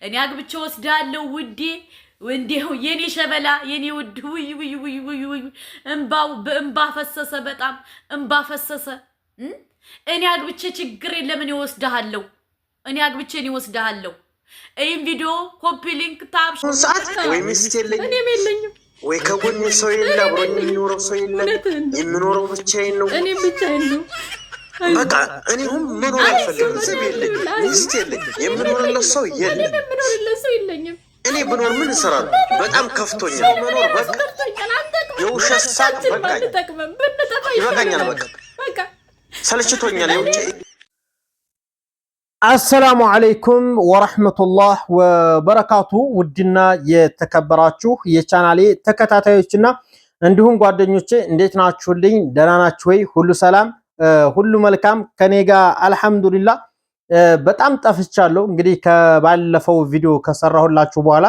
እኔ አግብቼ ወስዳለሁ ውዴ ወንዴው የኔ ሸበላ የኔ ውድ ውይ እንባው በእንባ ፈሰሰ በጣም እንባ ፈሰሰ እኔ አግብቼ ችግር የለም እኔ ወስዳለሁ እኔ አግብቼ እኔ ወስዳለሁ ይሄን ቪዲዮ ኮፒ ሊንክ ታብ ሰዓት ወይ ሚስት የለኝም ወይ ከጎኔ ሰው የለ አብሮኝ የሚኖረው ሰው የለም የምኖረው ብቻዬን ነው እኔ ብቻዬን ነው በቃ እኔም መኖር አልፈልግም ዝም የለኝ ሚስት የለኝ የምኖርለት ሰው የለኝም እኔ ብኖር ምን እሰራለሁ በጣም ከፍቶኛል መኖር በቃ የውሸት ሳቅ ይበቃኛል በቃ ሰልችቶኛል የውጭ አሰላሙ አለይኩም ወራህመቱላህ ወበረካቱ ውድና የተከበራችሁ የቻናሌ ተከታታዮችና እንዲሁም ጓደኞቼ እንዴት ናችሁልኝ ደህና ናችሁ ወይ ሁሉ ሰላም ሁሉ መልካም ከኔ ጋር አልহামዱሊላህ በጣም ጠፍቻለሁ እንግዲህ ከባለፈው ቪዲዮ ከሰራሁላችሁ በኋላ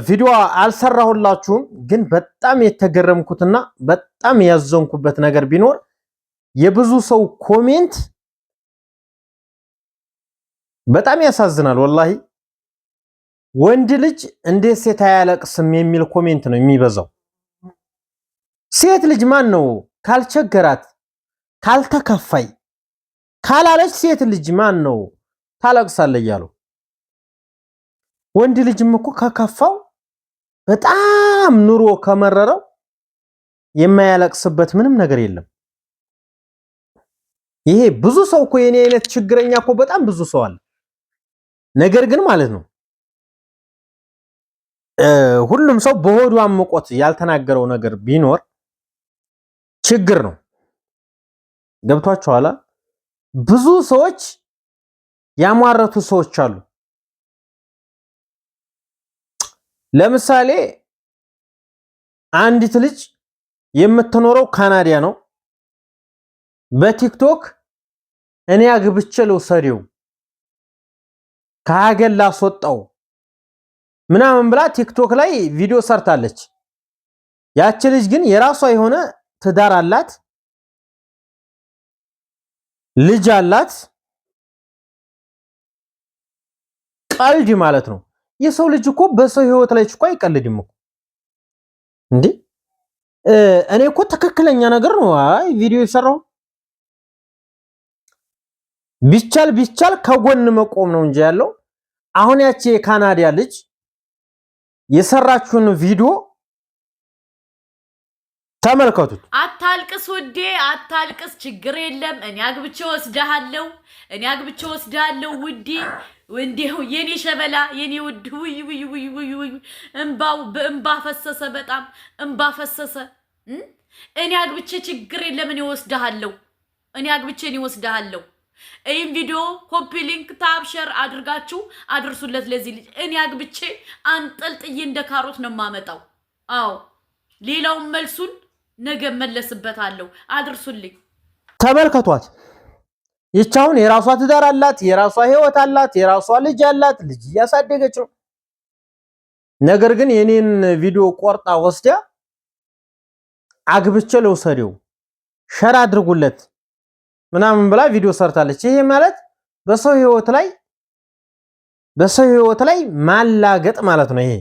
ቪዲዮ አልሰራሁላችሁም ግን በጣም የተገረምኩትና በጣም ያዘንኩበት ነገር ቢኖር የብዙ ሰው ኮሜንት በጣም ያሳዝናል ወላሂ ወንድ ልጅ እንዴት ሴት አያለቅስም የሚል ኮሜንት ነው የሚበዛው ሴት ልጅ ማን ነው ካልቸገራት ካልተከፋይ ካላለች ሴት ልጅ ማን ነው ታለቅሳለ ይያሉ ወንድ ልጅም እኮ ከከፋው በጣም ኑሮ ከመረረው የማያለቅስበት ምንም ነገር የለም ይሄ ብዙ ሰው እኮ የኔ አይነት ችግረኛ እኮ በጣም ብዙ ሰው አለ ነገር ግን ማለት ነው ሁሉም ሰው በሆዱ አምቆት ያልተናገረው ነገር ቢኖር ችግር ነው ገብቷችኋል ብዙ ሰዎች ያሟረቱ ሰዎች አሉ ለምሳሌ አንዲት ልጅ የምትኖረው ካናዳ ነው በቲክቶክ እኔ አግብቼ ልውሰደው ከሀገር ላስወጣው ምናምን ብላ ቲክቶክ ላይ ቪዲዮ ሰርታለች ያቺ ልጅ ግን የራሷ የሆነ ትዳር አላት ልጅ አላት ቀልድ ማለት ነው የሰው ልጅ እኮ በሰው ህይወት ላይ እኮ አይቀልድም እኮ እንዴ እኔ እኮ ትክክለኛ ነገር ነው አይ ቪዲዮ ይሰራው ቢቻል ከጎን መቆም ነው እንጂ ያለው አሁን ያቺ የካናዳ ልጅ የሰራችውን ቪዲዮ ተመልከቱት አታልቅስ ወዴ አታልቅስ ችግር የለም እኔ አግብቼ ወስዳለሁ ውዴ ወንዴው የኔ ሸበላ የኔ ውድ ውይ እንባው በእንባ ፈሰሰ በጣም እንባ ፈሰሰ እኔ አግብቼ ችግር የለም እኔ ወስዳለሁ ይሄን ቪዲዮ ኮፒ ሊንክ ታብ ሼር አድርጋችሁ አድርሱለት ለዚህ ልጅ እኔ አግብቼ አንጠልጥዬ እንደ ካሮት ነው ማመጣው አዎ ሌላው መልሱን ነገ መለስበታለሁ አድርሱልኝ ተመልከቷት ይቻውን የራሷ ትዳር አላት የራሷ ህይወት አላት የራሷ ልጅ አላት ልጅ ያሳደገች ነው ነገር ግን የኔን ቪዲዮ ቆርጣ ወስዳ አግብቼ ለውሰደው ሼር አድርጉለት ምናምን ብላ ቪዲዮ ሰርታለች ይሄ ማለት በሰው ህይወት ላይ ማላገጥ ማለት ነው ይሄ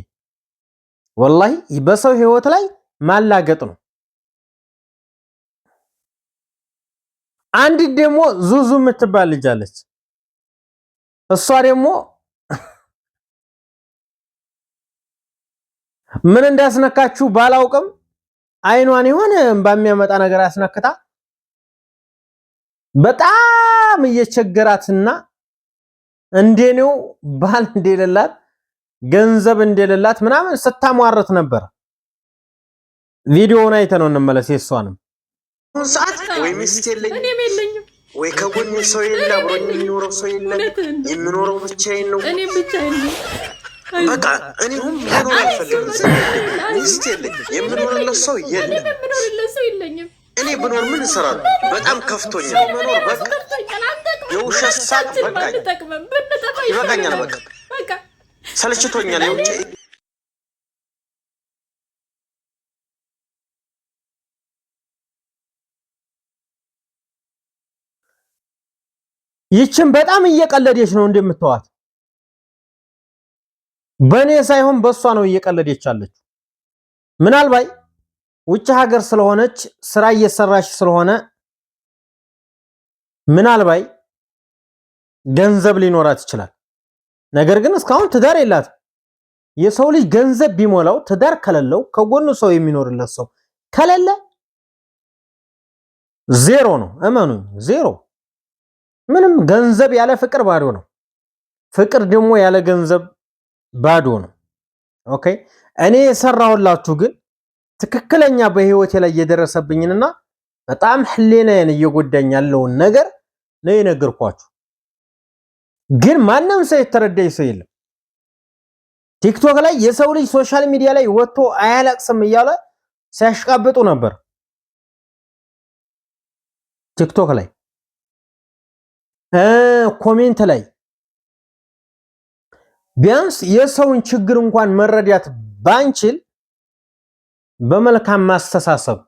ወላሂ በሰው ህይወት ላይ ማላገጥ ነው አንድ ደግሞ ዙዙ የምትባል ልጅ አለች እሷ ደግሞ ምን እንዳስነካችሁ ባላውቅም አይኗን የሆነ በሚያመጣ ነገር ያስነክታ በጣም እየቸገራትና እንደኔው ባል እንደሌላት ገንዘብ እንደሌላት ምናምን ስታሟረት ነበር ቪዲዮውን አይተነው እንመለስ የሷንም ሰዓት ወይ ሚስት የለኝም ወይ ከጎኔ ሰው የለ አብሮኝ የሚኖረው ሰው የለም የምኖረው ብቻዬን ነው እኔ ብቻዬን ነው በቃ እኔም መኖር አልፈልግም ዝም ሚስት የለኝ የምኖርለት ሰው የለኝም እኔ ብኖር ምን እሰራለሁ በጣም ከፍቶኛል መኖር በቃ የውሸት ሳቅ ይበቃኛል በቃ ሰልችቶኛል የውጭ ይችን በጣም እየቀለደች ነው እንደምትዋት በኔ ሳይሆን በሷ ነው እየቀለደች ያለችው። ምናልባት ውጭ ሀገር ስለሆነች ስራ እየሰራች ስለሆነ ምናልባት ገንዘብ ሊኖራት ይችላል። ነገር ግን እስካሁን ትዳር የላትም። የሰው ልጅ ገንዘብ ቢሞላው ትዳር ከሌለው ከጎኑ ሰው የሚኖርለት ሰው ከሌለ ዜሮ ነው። እመኑኝ ዜሮ። ምንም ገንዘብ ያለ ፍቅር ባዶ ነው። ፍቅር ደግሞ ያለ ገንዘብ ባዶ ነው። ኦኬ እኔ የሰራሁላችሁ ግን ትክክለኛ በህይወቴ ላይ የደረሰብኝንና በጣም ህሊናዬን እየጎዳኝ ያለውን ነገር ነው የነገርኳችሁ። ግን ማንም ሰው የተረዳኝ ሰው የለም። ቲክቶክ ላይ የሰው ልጅ ሶሻል ሚዲያ ላይ ወጥቶ አያለቅስም እያለ ሲያሽቃብጡ ነበር። ቲክቶክ ላይ ኮሜንት ላይ ቢያንስ የሰውን ችግር እንኳን መረዳት ባንችል በመልካም ማስተሳሰብ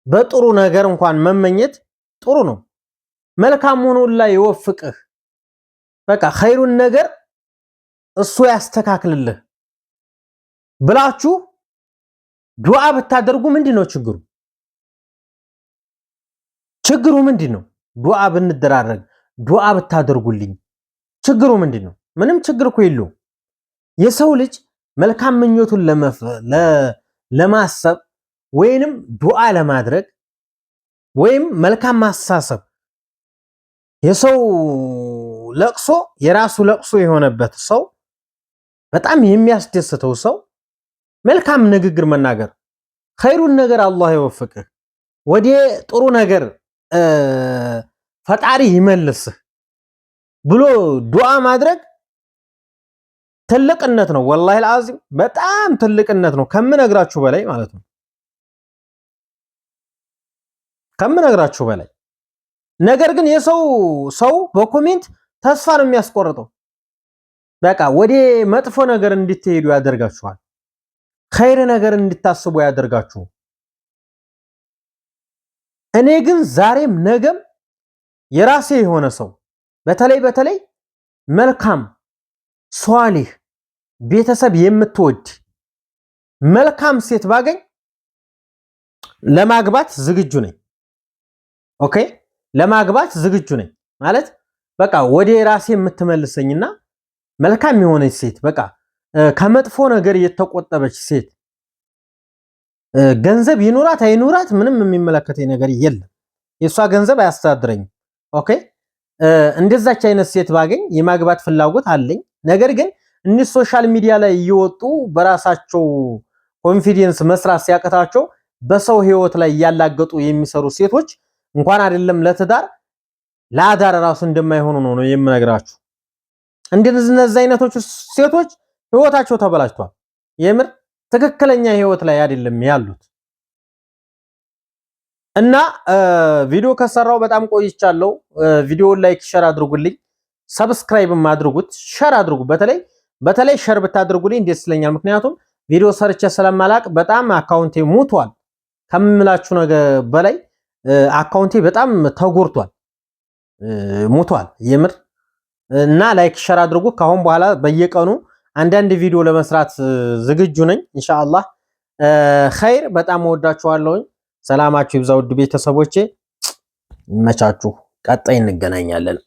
በጥሩ ነገር እንኳን መመኘት ጥሩ ነው። መልካም ሆኖ ላይ ይወፍቅህ። በቃ ኸይሩን ነገር እሱ ያስተካክልልህ ብላችሁ ዱዓ ብታደርጉ ምንድነው ችግሩ? ችግሩ ምንድነው? ዱዓ ብንደራረግ ዱዓ ብታደርጉልኝ ችግሩ ምንድነው? ምንም ችግር እኮ የለውም። የሰው ልጅ መልካም ምኞቱን ለማሰብ ወይንም ዱዓ ለማድረግ ወይም መልካም ማሳሰብ የሰው ለቅሶ የራሱ ለቅሶ የሆነበት ሰው በጣም የሚያስደስተው ሰው መልካም ንግግር መናገር ኸይሩን ነገር አላህ ይወፍቅህ ወደ ጥሩ ነገር ፈጣሪ ይመልስህ ብሎ ዱዓ ማድረግ ትልቅነት ነው። ወላሂ አልዓዚም በጣም ትልቅነት ነው ከምነግራችሁ በላይ ማለት ነው። ከምነግራችሁ በላይ ነገር ግን ሰው በኮሜንት ተስፋ ነው የሚያስቆርጠው። በቃ ወደ መጥፎ ነገር እንድትሄዱ ያደርጋችኋል። ኸይር ነገር እንድታስቡ ያደርጋችሁ። እኔ ግን ዛሬም ነገም የራሴ የሆነ ሰው በተለይ መልካም ሷሊህ ቤተሰብ የምትወድ መልካም ሴት ባገኝ ለማግባት ዝግጁ ነኝ። ኦኬ ለማግባት ዝግጁ ነኝ ማለት በቃ ወደ ራሴ የምትመልሰኝና መልካም የሆነች ሴት በቃ ከመጥፎ ነገር የተቆጠበች ሴት ገንዘብ ይኑራት አይኑራት ምንም የሚመለከተኝ ነገር የለም። የሷ ገንዘብ አያስተዳድረኝም። ኦኬ እንደዛች አይነት ሴት ባገኝ የማግባት ፍላጎት አለኝ። ነገር ግን እነዚህ ሶሻል ሚዲያ ላይ እየወጡ በራሳቸው ኮንፊደንስ መስራት ሲያቀታቸው በሰው ህይወት ላይ ያላገጡ የሚሰሩ ሴቶች እንኳን አይደለም ለትዳር ለአዳር ራሱ እንደማይሆኑ ነው የምነግራችሁ። እንደነዚህ አይነቶች ሴቶች ህይወታቸው ተበላሽቷል። የምር ትክክለኛ ህይወት ላይ አይደለም ያሉት። እና ቪዲዮ ከሰራው በጣም ቆይቻለሁ። ቪዲዮውን ላይክ ሼር አድርጉልኝ፣ ሰብስክራይብም አድርጉት፣ ሼር አድርጉ። በተለይ ሼር ብታደርጉልኝ ደስ ይለኛል። ምክንያቱም ቪዲዮ ሰርቼ ስለማላቅ በጣም አካውንቴ ሙቷል ከምላችሁ ነገር በላይ አካውንቴ በጣም ተጎርቷል ሙቷል የምር። እና ላይክ ሼር አድርጉ። ካሁን በኋላ በየቀኑ አንዳንድ ቪዲዮ ለመስራት ዝግጁ ነኝ ኢንሻአላህ። ኸይር በጣም ወዳችኋለሁ። ሰላማችሁ ይብዛ ውድ ቤተሰቦቼ፣ ይመቻችሁ። ቀጣይ እንገናኛለን።